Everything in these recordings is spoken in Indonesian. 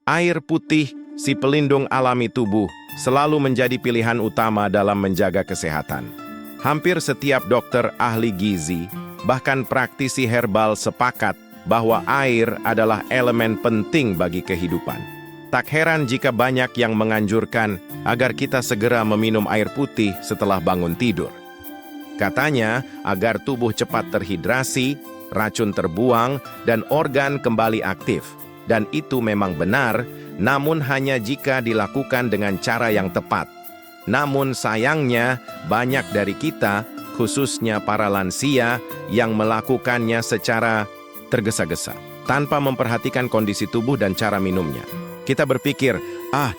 Air putih, si pelindung alami tubuh, selalu menjadi pilihan utama dalam menjaga kesehatan. Hampir setiap dokter ahli gizi, bahkan praktisi herbal sepakat bahwa air adalah elemen penting bagi kehidupan. Tak heran jika banyak yang menganjurkan agar kita segera meminum air putih setelah bangun tidur. Katanya, agar tubuh cepat terhidrasi, racun terbuang, dan organ kembali aktif. Dan itu memang benar, namun hanya jika dilakukan dengan cara yang tepat. Namun sayangnya, banyak dari kita, khususnya para lansia, yang melakukannya secara tergesa-gesa, tanpa memperhatikan kondisi tubuh dan cara minumnya. Kita berpikir,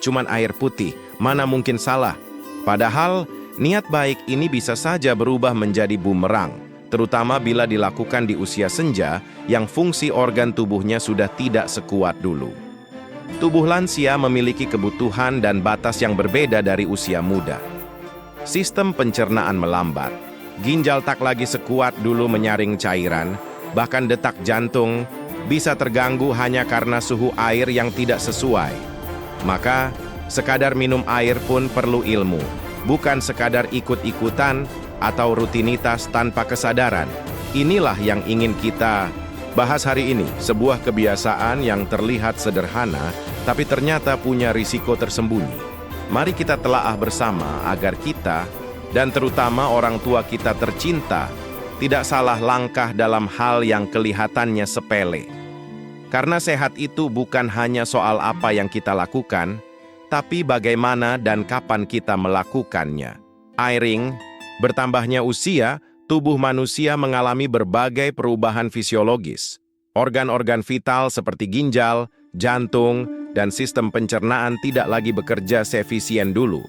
cuman air putih, mana mungkin salah. Padahal, niat baik ini bisa saja berubah menjadi bumerang, terutama bila dilakukan di usia senja yang fungsi organ tubuhnya sudah tidak sekuat dulu. Tubuh lansia memiliki kebutuhan dan batas yang berbeda dari usia muda. Sistem pencernaan melambat, ginjal tak lagi sekuat dulu menyaring cairan, bahkan detak jantung bisa terganggu hanya karena suhu air yang tidak sesuai. Maka, sekadar minum air pun perlu ilmu, bukan sekadar ikut-ikutan atau rutinitas tanpa kesadaran. Inilah yang ingin kita bahas hari ini, sebuah kebiasaan yang terlihat sederhana, tapi ternyata punya risiko tersembunyi. Mari kita telaah bersama agar kita, dan terutama orang tua kita tercinta, tidak salah langkah dalam hal yang kelihatannya sepele. Karena sehat itu bukan hanya soal apa yang kita lakukan, tapi bagaimana dan kapan kita melakukannya. Airing, bertambahnya usia, tubuh manusia mengalami berbagai perubahan fisiologis. Organ-organ vital seperti ginjal, jantung, dan sistem pencernaan tidak lagi bekerja seefisien dulu.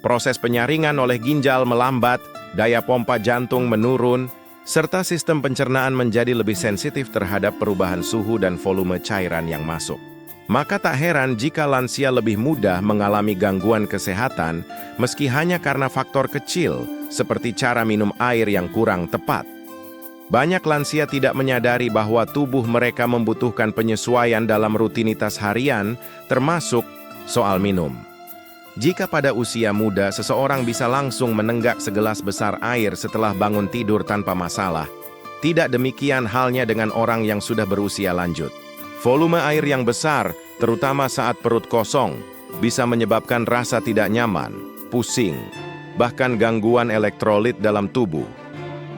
Proses penyaringan oleh ginjal melambat, daya pompa jantung menurun, serta sistem pencernaan menjadi lebih sensitif terhadap perubahan suhu dan volume cairan yang masuk. Maka tak heran jika lansia lebih mudah mengalami gangguan kesehatan, meski hanya karena faktor kecil, seperti cara minum air yang kurang tepat. Banyak lansia tidak menyadari bahwa tubuh mereka membutuhkan penyesuaian dalam rutinitas harian, termasuk soal minum. Jika pada usia muda seseorang bisa langsung menenggak segelas besar air setelah bangun tidur tanpa masalah, tidak demikian halnya dengan orang yang sudah berusia lanjut. Volume air yang besar, terutama saat perut kosong, bisa menyebabkan rasa tidak nyaman, pusing, bahkan gangguan elektrolit dalam tubuh.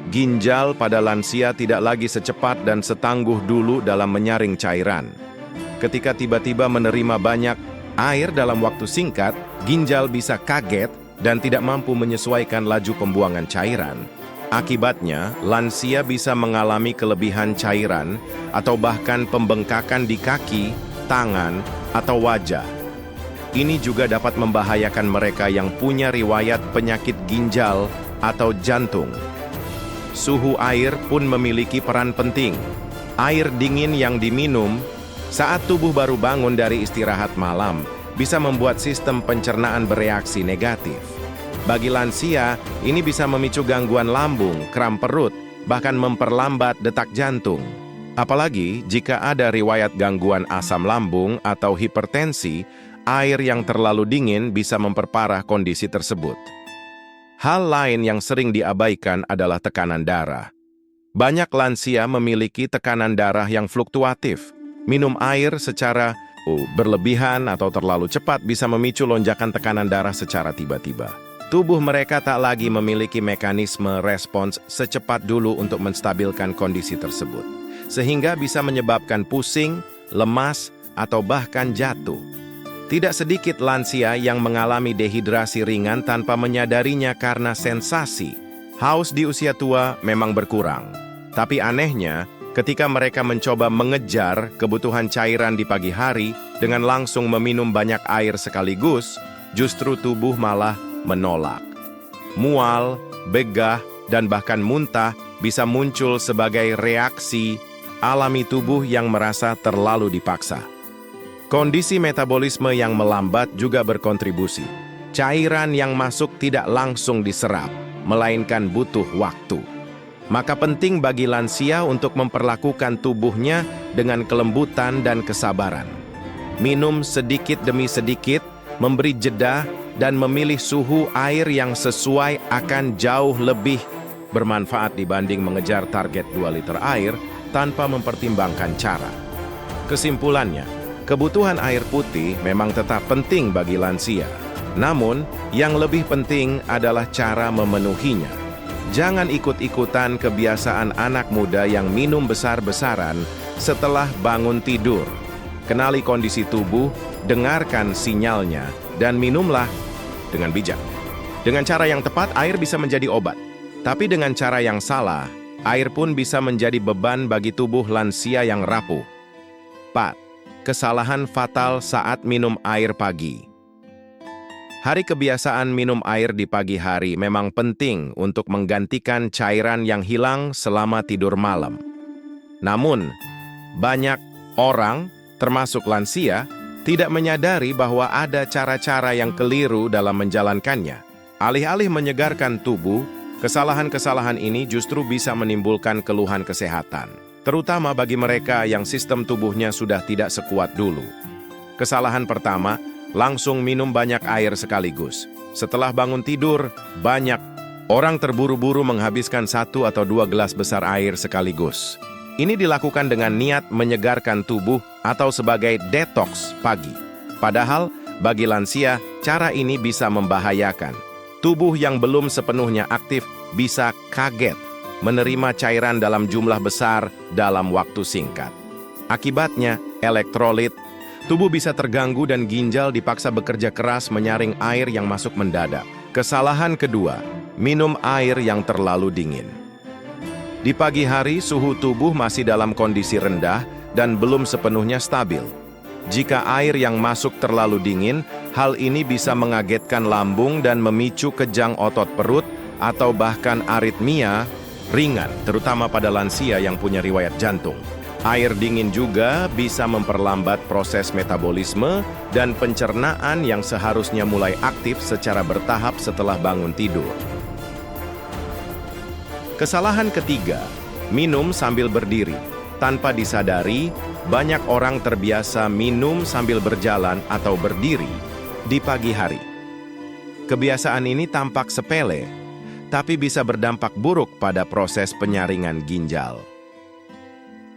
Ginjal pada lansia tidak lagi secepat dan setangguh dulu dalam menyaring cairan. Ketika tiba-tiba menerima banyak air dalam waktu singkat, ginjal bisa kaget dan tidak mampu menyesuaikan laju pembuangan cairan. Akibatnya, lansia bisa mengalami kelebihan cairan atau bahkan pembengkakan di kaki, tangan, atau wajah. Ini juga dapat membahayakan mereka yang punya riwayat penyakit ginjal atau jantung. Suhu air pun memiliki peran penting. Air dingin yang diminum saat tubuh baru bangun dari istirahat malam bisa membuat sistem pencernaan bereaksi negatif. Bagi lansia, ini bisa memicu gangguan lambung, kram perut, bahkan memperlambat detak jantung. Apalagi jika ada riwayat gangguan asam lambung atau hipertensi, air yang terlalu dingin bisa memperparah kondisi tersebut. Hal lain yang sering diabaikan adalah tekanan darah. Banyak lansia memiliki tekanan darah yang fluktuatif. Minum air secara berlebihan atau terlalu cepat bisa memicu lonjakan tekanan darah secara tiba-tiba. Tubuh mereka tak lagi memiliki mekanisme respons secepat dulu untuk menstabilkan kondisi tersebut, sehingga bisa menyebabkan pusing, lemas, atau bahkan jatuh. Tidak sedikit lansia yang mengalami dehidrasi ringan tanpa menyadarinya karena sensasi. Haus di usia tua memang berkurang. Tapi anehnya, ketika mereka mencoba mengejar kebutuhan cairan di pagi hari dengan langsung meminum banyak air sekaligus, justru tubuh malah menolak. Mual, begah, dan bahkan muntah bisa muncul sebagai reaksi alami tubuh yang merasa terlalu dipaksa. Kondisi metabolisme yang melambat juga berkontribusi. Cairan yang masuk tidak langsung diserap, melainkan butuh waktu. Maka penting bagi lansia untuk memperlakukan tubuhnya dengan kelembutan dan kesabaran. minum sedikit demi sedikit, memberi jeda, dan memilih suhu air yang sesuai akan jauh lebih bermanfaat dibanding mengejar target 2 liter air tanpa mempertimbangkan cara. Kesimpulannya, kebutuhan air putih memang tetap penting bagi lansia. Namun, yang lebih penting adalah cara memenuhinya. Jangan ikut-ikutan kebiasaan anak muda yang minum besar-besaran setelah bangun tidur. Kenali kondisi tubuh, dengarkan sinyalnya, dan minumlah dengan bijak. Dengan cara yang tepat, air bisa menjadi obat. Tapi dengan cara yang salah, air pun bisa menjadi beban bagi tubuh lansia yang rapuh. 4. Kesalahan fatal saat minum air pagi. Hari kebiasaan minum air di pagi hari memang penting untuk menggantikan cairan yang hilang selama tidur malam. Namun, banyak orang, termasuk lansia, tidak menyadari bahwa ada cara-cara yang keliru dalam menjalankannya. Alih-alih menyegarkan tubuh, kesalahan-kesalahan ini justru bisa menimbulkan keluhan kesehatan, terutama bagi mereka yang sistem tubuhnya sudah tidak sekuat dulu. Kesalahan pertama, langsung minum banyak air sekaligus. Setelah bangun tidur, banyak orang terburu-buru menghabiskan 1 atau 2 gelas besar air sekaligus. Ini dilakukan dengan niat menyegarkan tubuh atau sebagai detox pagi. Padahal, bagi lansia, cara ini bisa membahayakan. Tubuh yang belum sepenuhnya aktif bisa kaget menerima cairan dalam jumlah besar dalam waktu singkat. Akibatnya, elektrolit, tubuh bisa terganggu dan ginjal dipaksa bekerja keras menyaring air yang masuk mendadak. Kesalahan kedua, minum air yang terlalu dingin. Di pagi hari, suhu tubuh masih dalam kondisi rendah dan belum sepenuhnya stabil. Jika air yang masuk terlalu dingin, hal ini bisa mengagetkan lambung dan memicu kejang otot perut atau bahkan aritmia ringan, terutama pada lansia yang punya riwayat jantung. Air dingin juga bisa memperlambat proses metabolisme dan pencernaan yang seharusnya mulai aktif secara bertahap setelah bangun tidur. Kesalahan ketiga, minum sambil berdiri. Tanpa disadari, banyak orang terbiasa minum sambil berjalan atau berdiri di pagi hari. Kebiasaan ini tampak sepele, tapi bisa berdampak buruk pada proses penyaringan ginjal.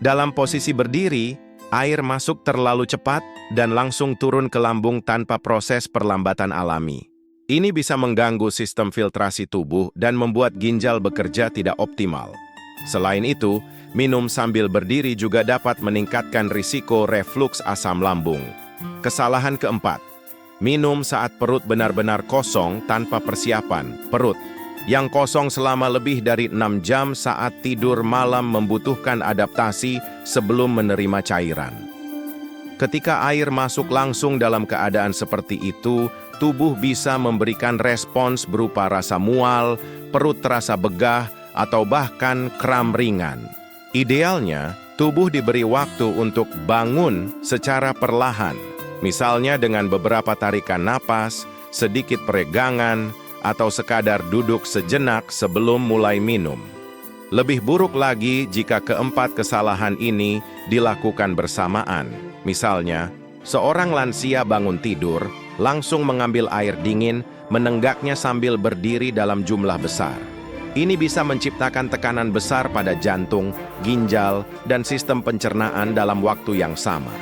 Dalam posisi berdiri, air masuk terlalu cepat dan langsung turun ke lambung tanpa proses perlambatan alami. Ini bisa mengganggu sistem filtrasi tubuh dan membuat ginjal bekerja tidak optimal. Selain itu, minum sambil berdiri juga dapat meningkatkan risiko refluks asam lambung. Kesalahan keempat, minum saat perut benar-benar kosong tanpa persiapan. Perut yang kosong selama lebih dari 6 jam saat tidur malam membutuhkan adaptasi sebelum menerima cairan. Ketika air masuk langsung dalam keadaan seperti itu, tubuh bisa memberikan respons berupa rasa mual, perut terasa begah, atau bahkan kram ringan. Idealnya, tubuh diberi waktu untuk bangun secara perlahan, misalnya dengan beberapa tarikan napas, sedikit peregangan, atau sekadar duduk sejenak sebelum mulai minum. Lebih buruk lagi jika keempat kesalahan ini dilakukan bersamaan. Misalnya, seorang lansia bangun tidur, langsung mengambil air dingin, menenggaknya sambil berdiri dalam jumlah besar. Ini bisa menciptakan tekanan besar pada jantung, ginjal, dan sistem pencernaan dalam waktu yang sama.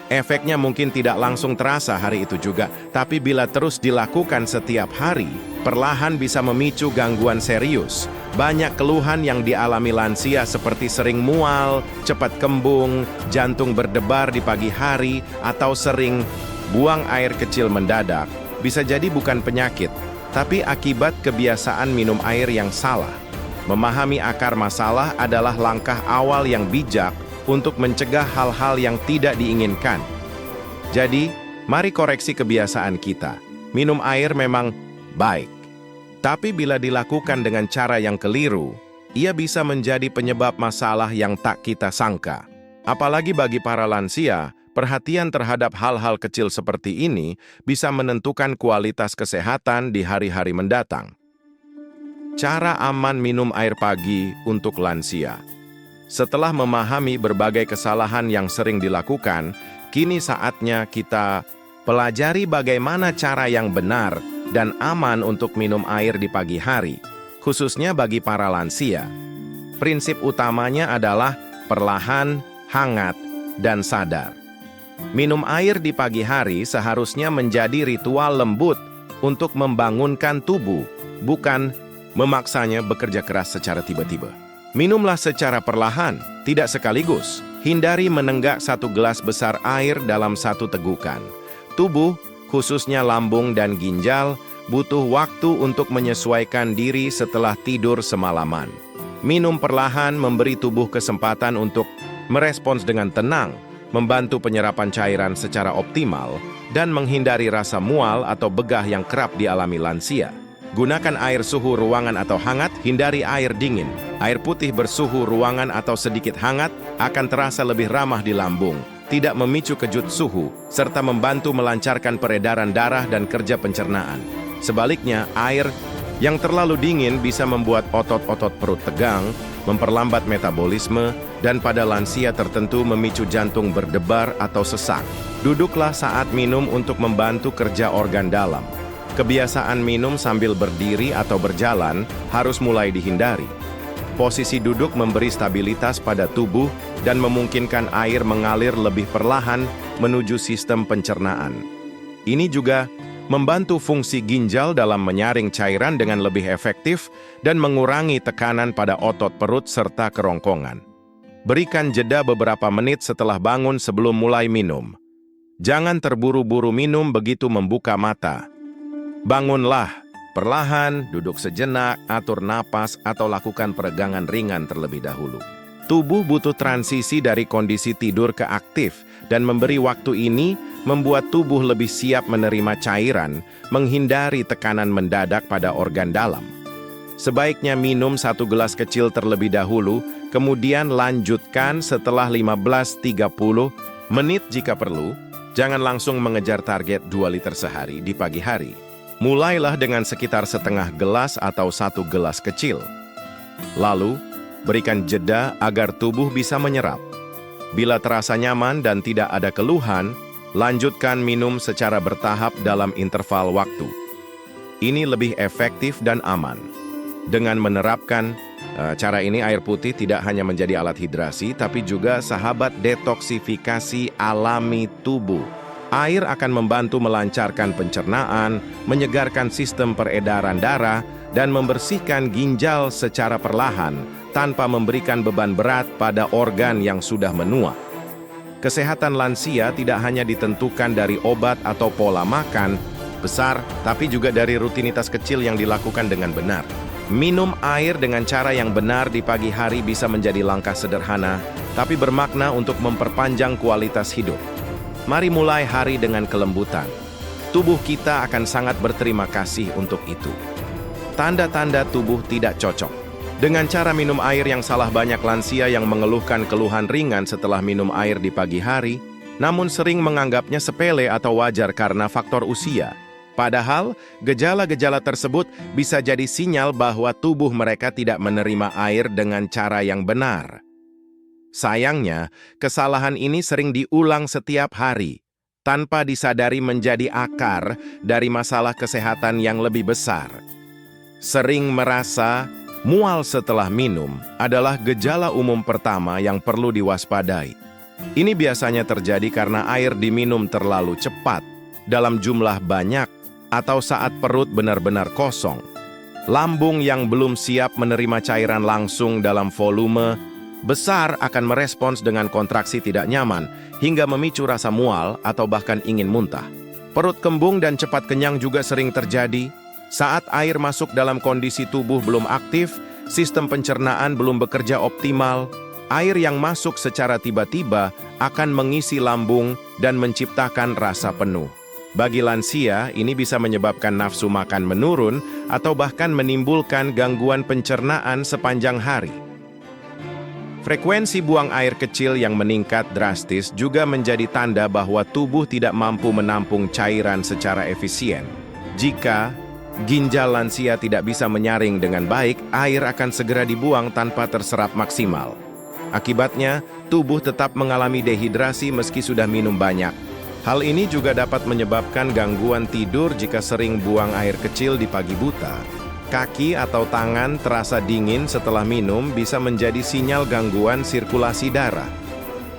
Efeknya mungkin tidak langsung terasa hari itu juga, tapi bila terus dilakukan setiap hari, perlahan bisa memicu gangguan serius. Banyak keluhan yang dialami lansia seperti sering mual, cepat kembung, jantung berdebar di pagi hari, atau sering buang air kecil mendadak, bisa jadi bukan penyakit, tapi akibat kebiasaan minum air yang salah. Memahami akar masalah adalah langkah awal yang bijak untuk mencegah hal-hal yang tidak diinginkan. Jadi, mari koreksi kebiasaan kita. Minum air memang baik, tapi bila dilakukan dengan cara yang keliru, ia bisa menjadi penyebab masalah yang tak kita sangka. Apalagi bagi para lansia, perhatian terhadap hal-hal kecil seperti ini bisa menentukan kualitas kesehatan di hari-hari mendatang. Cara aman minum air pagi untuk lansia. Setelah memahami berbagai kesalahan yang sering dilakukan, Kini saatnya kita pelajari bagaimana cara yang benar dan aman untuk minum air di pagi hari, khususnya bagi para lansia. Prinsip utamanya adalah perlahan, hangat, dan sadar. Minum air di pagi hari seharusnya menjadi ritual lembut untuk membangunkan tubuh, bukan memaksanya bekerja keras secara tiba-tiba. Minumlah secara perlahan, tidak sekaligus. Hindari menenggak 1 gelas besar air dalam 1 tegukan. Tubuh, khususnya lambung dan ginjal, butuh waktu untuk menyesuaikan diri setelah tidur semalaman. Minum perlahan memberi tubuh kesempatan untuk merespons dengan tenang, membantu penyerapan cairan secara optimal, dan menghindari rasa mual atau begah yang kerap dialami lansia. Gunakan air suhu ruangan atau hangat, hindari air dingin. Air putih bersuhu ruangan atau sedikit hangat akan terasa lebih ramah di lambung, tidak memicu kejut suhu, serta membantu melancarkan peredaran darah dan kerja pencernaan. Sebaliknya, air yang terlalu dingin bisa membuat otot-otot perut tegang, memperlambat metabolisme, dan pada lansia tertentu memicu jantung berdebar atau sesak. Duduklah saat minum untuk membantu kerja organ dalam. Kebiasaan minum sambil berdiri atau berjalan harus mulai dihindari. Posisi duduk memberi stabilitas pada tubuh dan memungkinkan air mengalir lebih perlahan menuju sistem pencernaan. Ini juga membantu fungsi ginjal dalam menyaring cairan dengan lebih efektif dan mengurangi tekanan pada otot perut serta kerongkongan. Berikan jeda beberapa menit setelah bangun sebelum mulai minum. Jangan terburu-buru minum begitu membuka mata. Bangunlah, perlahan, duduk sejenak, atur napas, atau lakukan peregangan ringan terlebih dahulu. Tubuh butuh transisi dari kondisi tidur ke aktif, dan memberi waktu ini membuat tubuh lebih siap menerima cairan, menghindari tekanan mendadak pada organ dalam. Sebaiknya minum 1 gelas kecil terlebih dahulu, kemudian lanjutkan setelah 15-30 menit jika perlu. Jangan langsung mengejar target 2 liter sehari di pagi hari. Mulailah dengan sekitar setengah gelas atau 1 gelas kecil. Lalu, berikan jeda agar tubuh bisa menyerap. Bila terasa nyaman dan tidak ada keluhan, lanjutkan minum secara bertahap dalam interval waktu. Ini lebih efektif dan aman. Dengan menerapkan cara ini, air putih tidak hanya menjadi alat hidrasi, tapi juga sahabat detoksifikasi alami tubuh. Air akan membantu melancarkan pencernaan, menyegarkan sistem peredaran darah, dan membersihkan ginjal secara perlahan tanpa memberikan beban berat pada organ yang sudah menua. Kesehatan lansia tidak hanya ditentukan dari obat atau pola makan besar, tapi juga dari rutinitas kecil yang dilakukan dengan benar. Minum air dengan cara yang benar di pagi hari bisa menjadi langkah sederhana, tapi bermakna untuk memperpanjang kualitas hidup. Mari mulai hari dengan kelembutan. Tubuh kita akan sangat berterima kasih untuk itu. Tanda-tanda tubuh tidak cocok. Dengan cara minum air yang salah, banyak lansia yang mengeluhkan keluhan ringan setelah minum air di pagi hari, namun sering menganggapnya sepele atau wajar karena faktor usia. Padahal, gejala-gejala tersebut bisa jadi sinyal bahwa tubuh mereka tidak menerima air dengan cara yang benar. Sayangnya, kesalahan ini sering diulang setiap hari, tanpa disadari menjadi akar dari masalah kesehatan yang lebih besar. Sering merasa mual setelah minum adalah gejala umum pertama yang perlu diwaspadai. Ini biasanya terjadi karena air diminum terlalu cepat, dalam jumlah banyak, atau saat perut benar-benar kosong. Lambung yang belum siap menerima cairan langsung dalam volume besar akan merespons dengan kontraksi tidak nyaman, hingga memicu rasa mual atau bahkan ingin muntah. Perut kembung dan cepat kenyang juga sering terjadi. Saat air masuk dalam kondisi tubuh belum aktif, sistem pencernaan belum bekerja optimal, air yang masuk secara tiba-tiba akan mengisi lambung dan menciptakan rasa penuh. Bagi lansia, ini bisa menyebabkan nafsu makan menurun atau bahkan menimbulkan gangguan pencernaan sepanjang hari. Frekuensi buang air kecil yang meningkat drastis juga menjadi tanda bahwa tubuh tidak mampu menampung cairan secara efisien. Jika ginjal lansia tidak bisa menyaring dengan baik, air akan segera dibuang tanpa terserap maksimal. Akibatnya, tubuh tetap mengalami dehidrasi meski sudah minum banyak. Hal ini juga dapat menyebabkan gangguan tidur jika sering buang air kecil di pagi buta. Kaki atau tangan terasa dingin setelah minum bisa menjadi sinyal gangguan sirkulasi darah.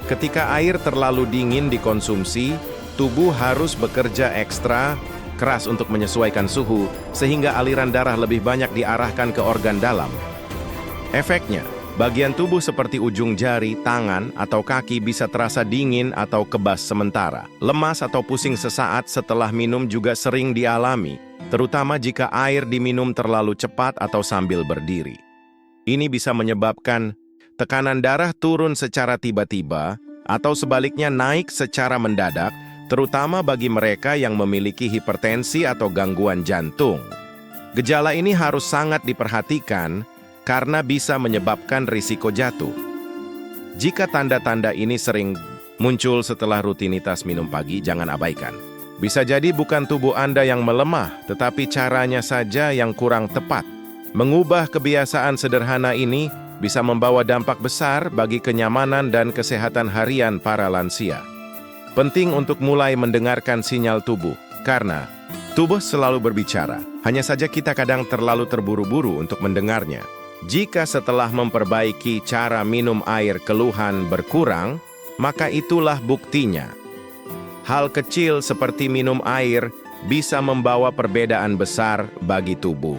Ketika air terlalu dingin dikonsumsi, tubuh harus bekerja ekstra keras untuk menyesuaikan suhu, sehingga aliran darah lebih banyak diarahkan ke organ dalam. Efeknya, bagian tubuh seperti ujung jari, tangan, atau kaki bisa terasa dingin atau kebas sementara. Lemas atau pusing sesaat setelah minum juga sering dialami, terutama jika air diminum terlalu cepat atau sambil berdiri. Ini bisa menyebabkan tekanan darah turun secara tiba-tiba atau sebaliknya naik secara mendadak, terutama bagi mereka yang memiliki hipertensi atau gangguan jantung. Gejala ini harus sangat diperhatikan karena bisa menyebabkan risiko jatuh. Jika tanda-tanda ini sering muncul setelah rutinitas minum pagi, jangan abaikan. Bisa jadi bukan tubuh Anda yang melemah, tetapi caranya saja yang kurang tepat. Mengubah kebiasaan sederhana ini bisa membawa dampak besar bagi kenyamanan dan kesehatan harian para lansia. Penting untuk mulai mendengarkan sinyal tubuh, karena tubuh selalu berbicara, hanya saja kita kadang terlalu terburu-buru untuk mendengarnya. Jika setelah memperbaiki cara minum air keluhan berkurang, maka itulah buktinya. Hal kecil seperti minum air bisa membawa perbedaan besar bagi tubuh.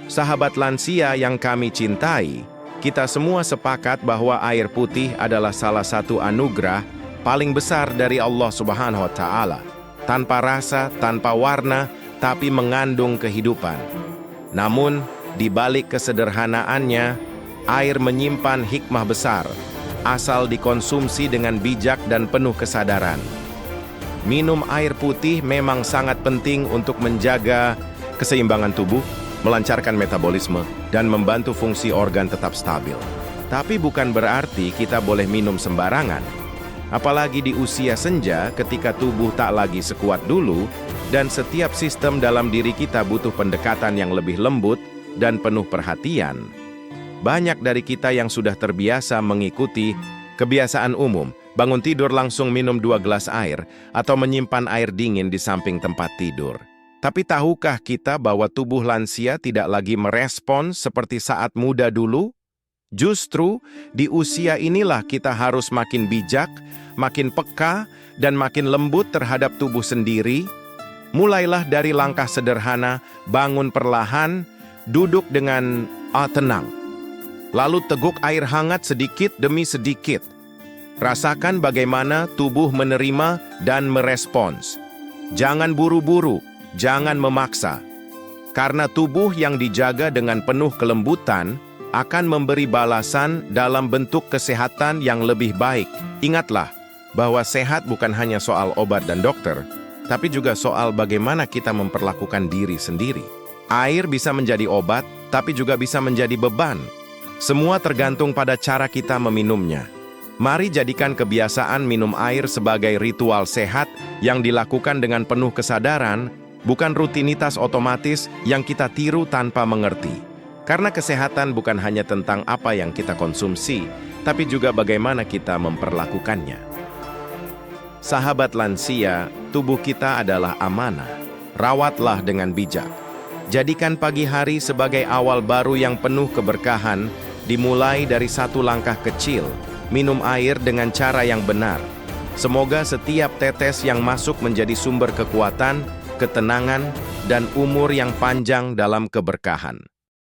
Sahabat lansia yang kami cintai, kita semua sepakat bahwa air putih adalah salah satu anugerah paling besar dari Allah Subhanahu wa Ta'ala. Tanpa rasa, tanpa warna, tapi mengandung kehidupan. Namun, di balik kesederhanaannya, air menyimpan hikmah besar, asal dikonsumsi dengan bijak dan penuh kesadaran. Minum air putih memang sangat penting untuk menjaga keseimbangan tubuh, melancarkan metabolisme, dan membantu fungsi organ tetap stabil. Tapi bukan berarti kita boleh minum sembarangan. Apalagi di usia senja ketika tubuh tak lagi sekuat dulu, dan setiap sistem dalam diri kita butuh pendekatan yang lebih lembut dan penuh perhatian. Banyak dari kita yang sudah terbiasa mengikuti kebiasaan umum, bangun tidur langsung minum 2 gelas air, atau menyimpan air dingin di samping tempat tidur. Tapi tahukah kita bahwa tubuh lansia tidak lagi merespon seperti saat muda dulu? Justru di usia inilah kita harus makin bijak, makin peka, dan makin lembut terhadap tubuh sendiri. Mulailah dari langkah sederhana, bangun perlahan, duduk dengan tenang. Lalu teguk air hangat sedikit demi sedikit. Rasakan bagaimana tubuh menerima dan merespons. Jangan buru-buru, jangan memaksa. Karena tubuh yang dijaga dengan penuh kelembutan akan memberi balasan dalam bentuk kesehatan yang lebih baik. Ingatlah bahwa sehat bukan hanya soal obat dan dokter, tapi juga soal bagaimana kita memperlakukan diri sendiri. Air bisa menjadi obat, tapi juga bisa menjadi beban. Semua tergantung pada cara kita meminumnya. Mari jadikan kebiasaan minum air sebagai ritual sehat yang dilakukan dengan penuh kesadaran, bukan rutinitas otomatis yang kita tiru tanpa mengerti. Karena kesehatan bukan hanya tentang apa yang kita konsumsi, tapi juga bagaimana kita memperlakukannya. Sahabat lansia, tubuh kita adalah amanah. Rawatlah dengan bijak. Jadikan pagi hari sebagai awal baru yang penuh keberkahan, dimulai dari satu langkah kecil, minum air dengan cara yang benar. Semoga setiap tetes yang masuk menjadi sumber kekuatan, ketenangan, dan umur yang panjang dalam keberkahan.